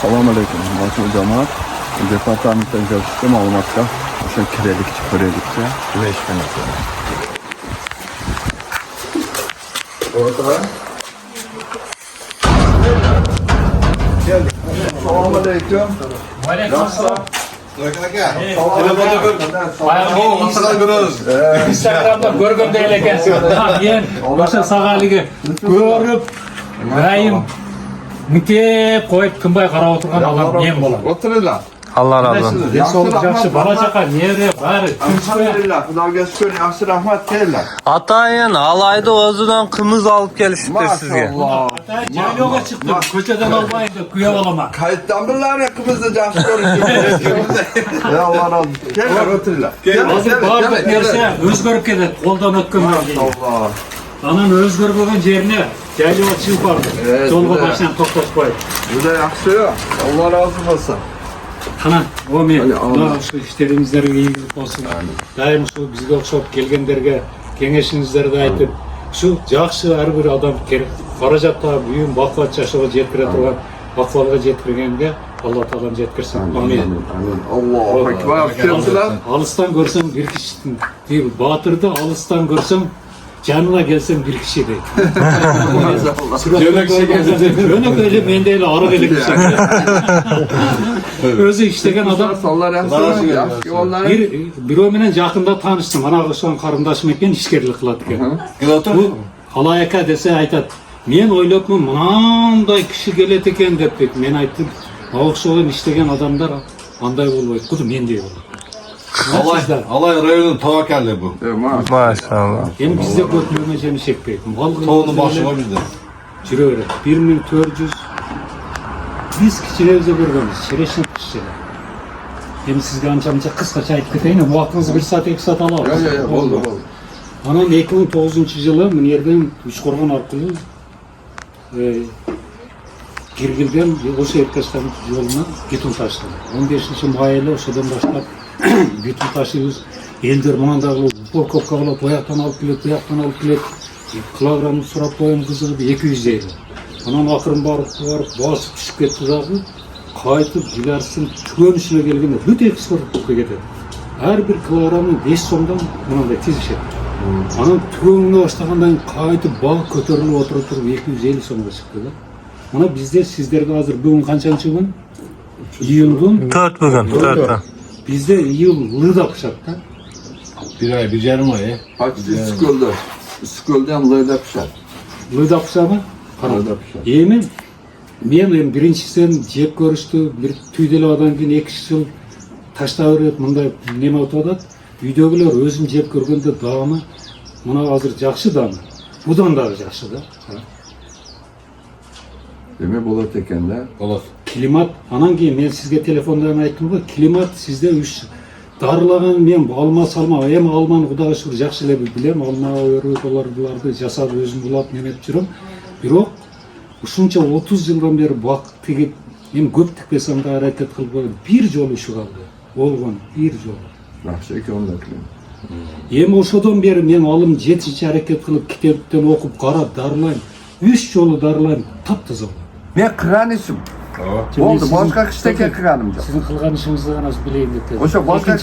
Assalomu alaykum. Mas'ul jamoat. Departamentdan kelishdi ma'lumotga o'sha kiraylikchi ko'raylikchi. Nima ish qilyapsiz? O'rta. Assalomu alaykum. Va alaykum assalom. Instagramda ko'rgandek ekansiz. Men o'sha sag'aligi ko'rib, rayim muteb qo'yib tinmay qarab o'tirgan odam men bo'laman. O'tiringlar. Allah razı olsun. Sog'lik yaxshi, bola chaqa, neri, bari Alhamdulillah. Xudoga shukr, yaxshi rahmat kelinglar. Atayın alayda o'zidan qimiz olib kelishibdi sizga. Maşallah. Jayloga chiqdim, ko'chadan olmaydi, kuyov olaman. Qayerdan bilaring qimizni yaxshi ko'rishingizni? Ya Allah razı olsun. Kelinglar, o'tiringlar. Hozir borib bersa o'zgarib ketadi, qo'ldan o'tganman. Allah. Anan o'zgarib bo'lgan yerini jayloga chiqib bordi. Yo'lga mashinani to'xtatib qo'ydi. Juda yaxshi. Allah razı olsun. Qana, o men, Amin. shu ishlaringizlarga iyilik bo'lsin. Doim shu bizga o'xshab kelganlarga kengashingizlarni aytib, shu yaxshi har bir odam qarajatda buyum baquvvat yashashga yetkira turgan, baquvvatga yetkirganga Alloh taolam yetkirsin. Amin. Amin. Allohu akbar. Kimsizlar? Alistan ko'rsam bir kishi deydi, Botirni alistan ko'rsam janna gelsem bir kishi deydi. Jo'nak öyle mendeyli arık elek kishi. O'zi ishlagan odam Sonlar yaxshi. Yaxshi yo'llar. birov bilan yaqinda tanishdim. Mana o'shan qarindashim ekan, ishkerlik qiladi ekan. Bu halayaka desa aytadi. Men o'ylabman, bunday kishi keladi ekan deb deydi. Men aytdim, o'xshagan ishlagan odamlar qanday bo'lmaydi, xuddi mendey bo'ladi. Alay rayonun tavakkalli bu. Maşallah. Hem bizde götürme yemiş ekmek. Toğunun başı var bizde. Çürüyor. 1400 biz kiçilerimize görgemiz. Çereşin kişiler. Hem sizge anca kıskaça aytıp keteyim. Bu aklınızı 1 saat 2 saat alalım. Yok, oldu. Anam 2009 yılı Münir'den Üçkorgan arkalı Girgil'den Oşa Erkaç'tan yoluna Gitun taşıdı. 15. mayayla Oşa'dan başlayıp Gitun taşıyoruz. Eldir mınandagı Polkovka alıp, boyaktan alıp kilet. Kilogramı surap koyun kızıgı 200 deydi. Anam akırın barıp basıp düşüp ketті дағы, qaytып Gilars'ın tükönüşüne gelgende öte eksport ketedi. Her bir kilogramın 5 somdan mınандай tez işedi. Anam tükönüne başlagandan qaytып bağ kötörülüp oturup 250 somga çıktı da. Mana bizde sizlerge hazır bugün kaçancı gün? İyul'dun 4 bugün. 4. bizde iyul lıda pişat da. Bir ay, bir yarım ay. Hacı Sıkıldan löyde pişer. Lıda pişat mı? Löyde pişer. Yemin, men birinchisidan jep ko'rishdi, bir tüydeli odan keyin 2 yil tashlab mınday nima o'tadi. Uydagilar o'zim jep ko'rganda dami, mana hozir yaxshi dami. Budan da yaxshi da. Demek bo'lar ekanlar. Olas. Klimat, anan keyin men sizga telefondan aytdim-ku, klimat sizde 3 darılagan men alma salma, hem almani Xudoga shukr yaxshilab bilem, alma bularni jasab o'zim bulab nemetip жүрөм. Бирок ушунча 30 жылдан бeri бак тигип, мен көп тикпесем да аракет кылып койдум. Bir жолу ушуга калды. Болгон bir жолу. Yaxshi ekan onda. Эми ошодон бери мен алым жетинчи аракет кылып китептен окуп карап дарылайм. 3 жолу дарылайм, таптаза. Men qilgan ishim. Bo'ldi, boshqa ishga qilganim yo'q. Sizin qilgan ishingizni gana bileyim deb. O'sha boshqa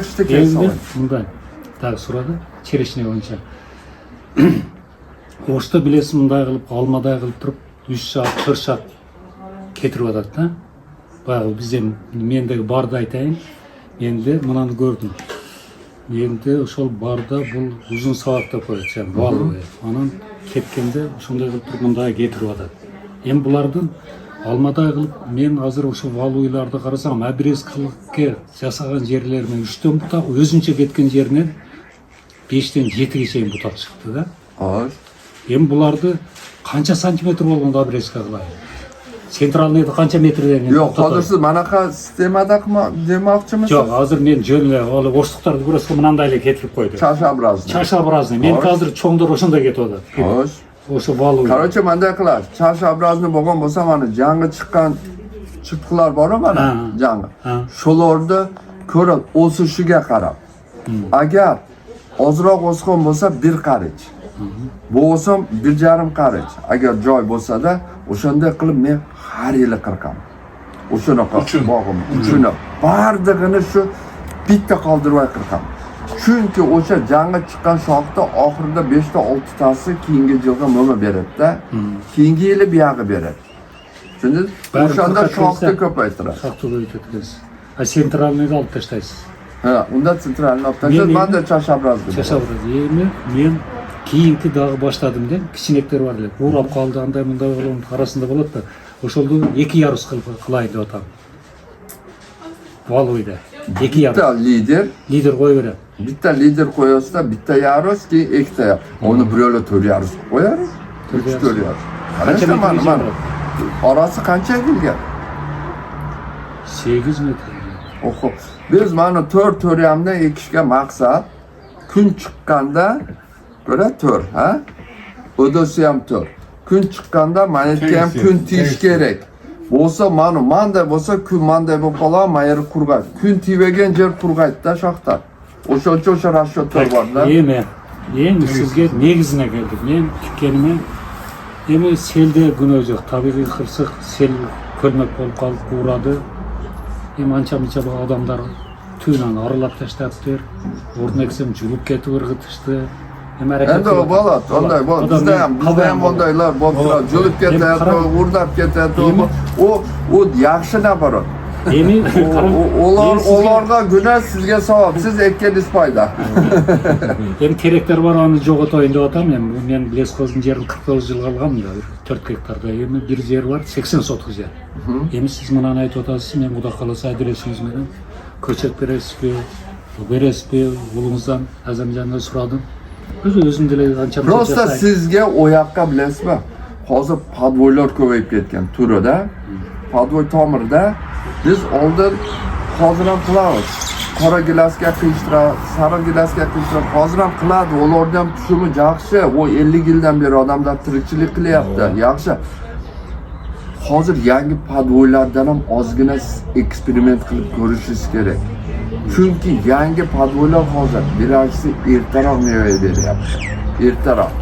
ishga Endi kelsa. мындай. Так сурады. Черешня боюнча. Ошто билесиз мындай кылып, алмадай кылып туруп 3 шак, 4 шак кетирип атат да. Баягы бизде мендеги барды айтайын. Менде мынаны көрдүм. Менде ошол барда бул узун сабак деп коет, валовый. Анан кеткенде ошондой кылып туруп мындай кетирип атат. Эми булардын алмадай кылып мен азыр ошо валуйларды карасам, обрезкылыкка жасаган жерлеринен 3төн бутак, өзүнчө кеткен жеринен 5тен 7ге чейин бутак чыкты да. Hoş. Эми буларды канча сантиметр болгондо обрезка кылайын? Центральныйды канча метрден? Yo'q, hozir siz manaqa sistemada demoqchimisiz? Жок, азыр мен жөн эле ал оштуктарды көрөсүң мынандай эле кетирип койду. Чашабразный. Чашабразный. Мен азыр чоңдор ошондой кетип атат. Hoş. Ошо валуй. Короче, manda qilar. Chashabrazny bo'lgan bo'lsa, mana jangi chiqqan chipqilar bor-ku mana, jangi. Shularni ko'rib o'sishiga qarab. Agar ozroq o'sgan bo'lsa 1 qarich. Bu o'sim 1,5 qarich. Agar joy bo'lsa-da, o'shanday qilib men har yili qirqaman. O'shunaqa Uchun. bog'im. Uchun. Bardig'ini shu bitta qoldirmay qirqam. Chunki o'sha jangga chiqqan shoxda oxirida 5 ta 6 tasi keyingi yilga mo'ma beradi-da. Keyingi yili buyog'i beradi. Tushundingiz? O'shanda shoxni ko'paytiradi. Shoxni ko'paytirasiz. Ha, sentralniyni olib tashlaysiz. Ha, unda sentralni olib tashlab, Men- manda chashabrazdi. Chashavradi. Endi men keyingi dag'i boshladim-da, kichkineklar bor edi. O'rab qoldi, anday bunday bo'lib arasida bo'ladi-da. O'sholda 2 yarus qilaydi otam. Volvoyda 2 yarus. Bitta Lider qo'yaveradi. bitta lider qo'yasizda, bitta yarus, keyin ikkita yarus. Uni birovlar 4 yarus qo'yadi. 4 yarus. Qancha Qarashda metr mana. Orasi qancha kelgan? 8 metr. O'qib. Biz mana 4 hamdan ekishga maqsad kun chiqqanda ko'ra 4, ha? O'dosi ham 4. Kun chiqqanda manetga ham kun tiyish kerak. Bo'lsa mana manday bo'lsa kun manday bo'lib qoladi, mayri qurg'aydi. Kun tiymagan yer qurg'aydi-da shoxda. O'sha rashodlar bor-da. Endi sizga negizine keldik. Men kutganimni endi selde gunoh yo'q. Tabiiy qirsiq sel ko'lmak bo'lib qolib quradi. Ancha-muncha odamlar tuynan aralab tashlabdir. O'rnaksam julib ketib irg'itishdi. Endi o bo'ladi, unday bo'ladi. Bizda ham ondaylar bo'lib, julib ketadi, o'rnab ketadi. U yaxshi nabarat. Ularga günah sizga savob, siz ekkaningiz foyda. Endi keraklar bor, uni jo'g'atoyin deb ataman. Men lesxozning yerini 49 yil qilganman-da, 4 gektarda. Endi bir yer bor, 80 sotik yer. Endi siz mana aytib o'tasiz, men xudo xolasa adresingiz bilan ko'chirib berasizmi, berasizmi, o'g'lingizdan Azamjondan so'radim. O'zim dile ancha Prosta sizga o yoqqa bilasizmi? Hozir podvoylar ko'payib ketgan turida, podvoy tomirda biz oldin hozir ham qilamiz. Qora gilasga qiyishtirib, sariq gilasga qiyishtirib, hozir ham qiladi. Ularning ham tushumi yaxshi. O 50 yildan beri odamlar tirikchilik qilyapti. Yaxshi. Hozir yangi podvoylardan ham ozgina eksperiment qilib ko'rishingiz kerak. Chunki yangi podvoylar hozir birinchisi ertaroq meva beryapti. Ertaroq.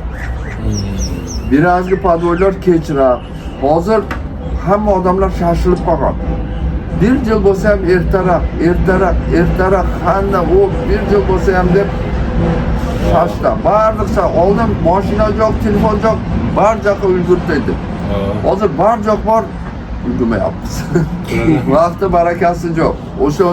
Birazgi podvoylar kechroq. Hozir hamma odamlar shoshilib qolgan. Bir yil bo'lsa ham ertaroq, qanda u bir yil bo'lsa ham deb shoshdi. Barliqcha oldin mashina yo'q, telefon yo'q, barchaga ulgurtaydi. Hozir bar joq bor, ulgurmayapmiz. Vaqti barakasi yo'q. O'sha